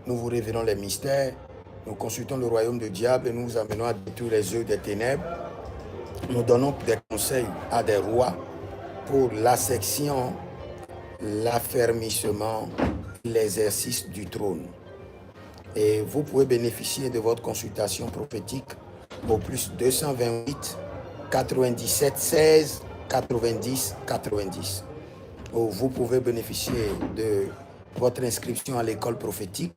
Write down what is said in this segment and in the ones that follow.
nous vous révélons les mystères, nous consultons le royaume du diable et nous vous amenons à détruire les œuvres des ténèbres. Nous donnons des conseils à des rois pour l'ascension, l'affermissement, l'exercice du trône. Et vous pouvez bénéficier de votre consultation prophétique au plus 228 97 16 90 90. Ou vous pouvez bénéficier de votre inscription à l'école prophétique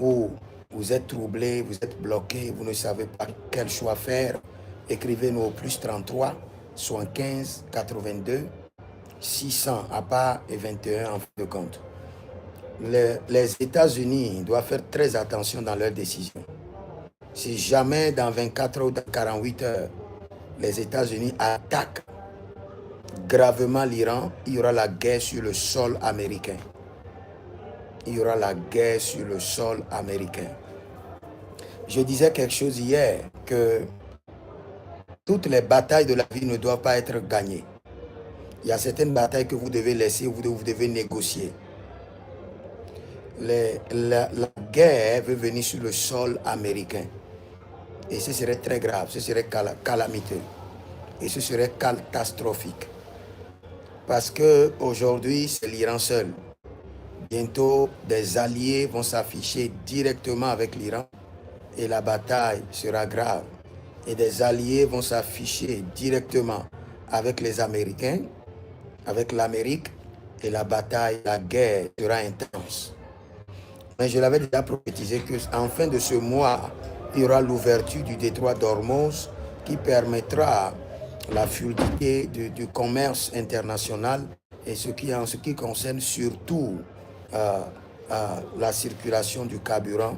où vous êtes troublé, vous êtes bloqué, vous ne savez pas quel choix faire. Écrivez-nous au plus 33 75 82 600 à part et 21 en fin de compte. Les États-Unis doivent faire très attention dans leurs décisions. Si jamais dans 24 heures ou dans 48 heures, les États-Unis attaquent gravement l'Iran, il y aura la guerre sur le sol américain. Il y aura la guerre sur le sol américain. Je disais quelque chose hier, que toutes les batailles de la vie ne doivent pas être gagnées. Il y a certaines batailles que vous devez laisser, vous devez négocier. La guerre veut venir sur le sol américain. Et ce serait très grave, ce serait calamiteux. Et ce serait catastrophique. Parce qu'aujourd'hui, c'est l'Iran seul. Bientôt, des alliés vont s'afficher directement avec l'Iran et la bataille sera grave. Et des alliés vont s'afficher directement avec les Américains, avec l'Amérique, et la bataille, la guerre sera intense. Mais je l'avais déjà prophétisé qu'en fin de ce mois, il y aura l'ouverture du détroit d'Ormuz qui permettra la fluidité du commerce international et en ce qui concerne surtout la circulation du carburant.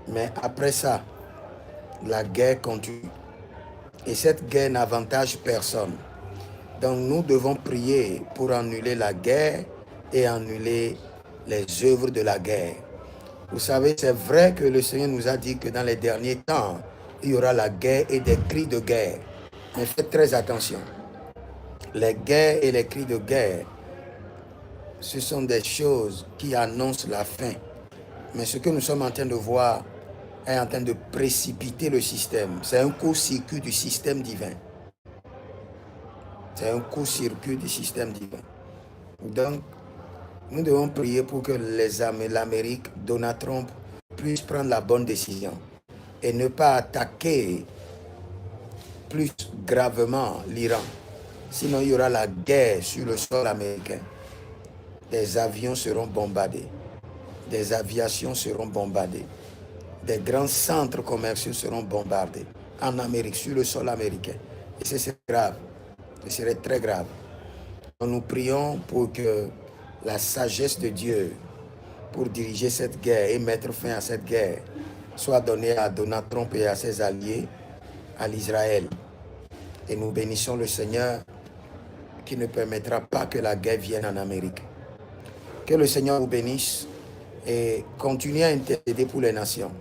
Mais après ça, la guerre continue. Et cette guerre n'avantage personne. Donc nous devons prier pour annuler la guerre et annuler les œuvres de la guerre. Vous savez, c'est vrai que le Seigneur nous a dit que dans les derniers temps, il y aura la guerre et des cris de guerre. Mais faites très attention. Les guerres et les cris de guerre, ce sont des choses qui annoncent la fin. Mais ce que nous sommes en train de voir est en train de précipiter le système. C'est un court-circuit du système divin. C'est un court-circuit du système divin. Donc, nous devons prier pour que l'Amérique, Donald Trump, puisse prendre la bonne décision et ne pas attaquer plus gravement l'Iran. Sinon, il y aura la guerre sur le sol américain. Des avions seront bombardés. Des aviations seront bombardées. Des grands centres commerciaux seront bombardés en Amérique, sur le sol américain. Et c'est grave. Ce serait très grave. Nous prions pour que la sagesse de Dieu pour diriger cette guerre et mettre fin à cette guerre soit donnée à Donald Trump et à ses alliés, à l'Israël. Et nous bénissons le Seigneur qui ne permettra pas que la guerre vienne en Amérique. Que le Seigneur vous bénisse et continuez à intercéder pour les nations.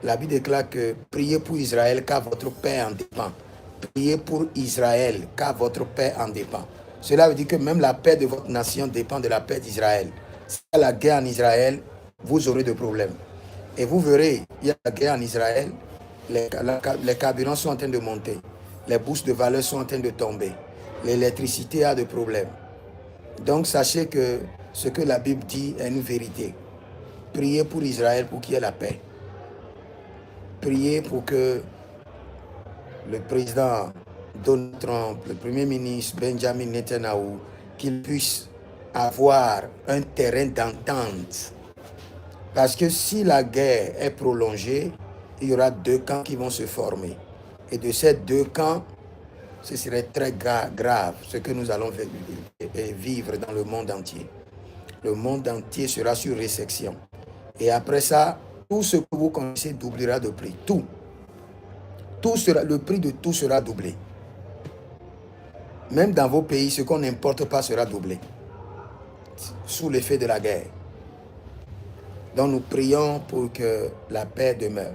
La Bible déclare que priez pour Israël car votre paix en dépend. Priez pour Israël car votre paix en dépend. Cela veut dire que même la paix de votre nation dépend de la paix d'Israël. Si il y a la guerre en Israël, vous aurez des problèmes. Et vous verrez, il y a la guerre en Israël, les carburants sont en train de monter. Les bourses de valeur sont en train de tomber. L'électricité a des problèmes. Donc sachez que ce que la Bible dit est une vérité. Priez pour Israël pour qu'il y ait la paix. Priez pour que le président Donald Trump, le premier ministre Benjamin Netanyahu, qu'ils puissent avoir un terrain d'entente. Parce que si la guerre est prolongée, il y aura deux camps qui vont se former. Et de ces deux camps, ce serait très grave ce que nous allons vivre dans le monde entier. Le monde entier sera sur résection. Et après ça, tout ce que vous connaissez doublera de prix. Tout sera, le prix de tout sera doublé. Même dans vos pays, ce qu'on n'importe pas sera doublé. Sous l'effet de la guerre. Donc nous prions pour que la paix demeure.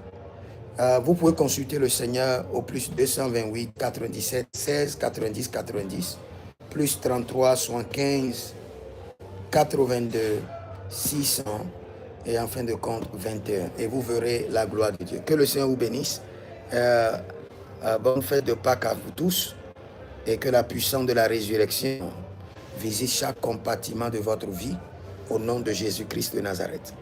Vous pouvez consulter le Seigneur au plus 228 97 16 90 90, plus 33 75 82 600 et en fin de compte 21. Et vous verrez la gloire de Dieu. Que le Seigneur vous bénisse. Bonne fête de Pâques à vous tous et que la puissance de la résurrection visite chaque compartiment de votre vie au nom de Jésus-Christ de Nazareth.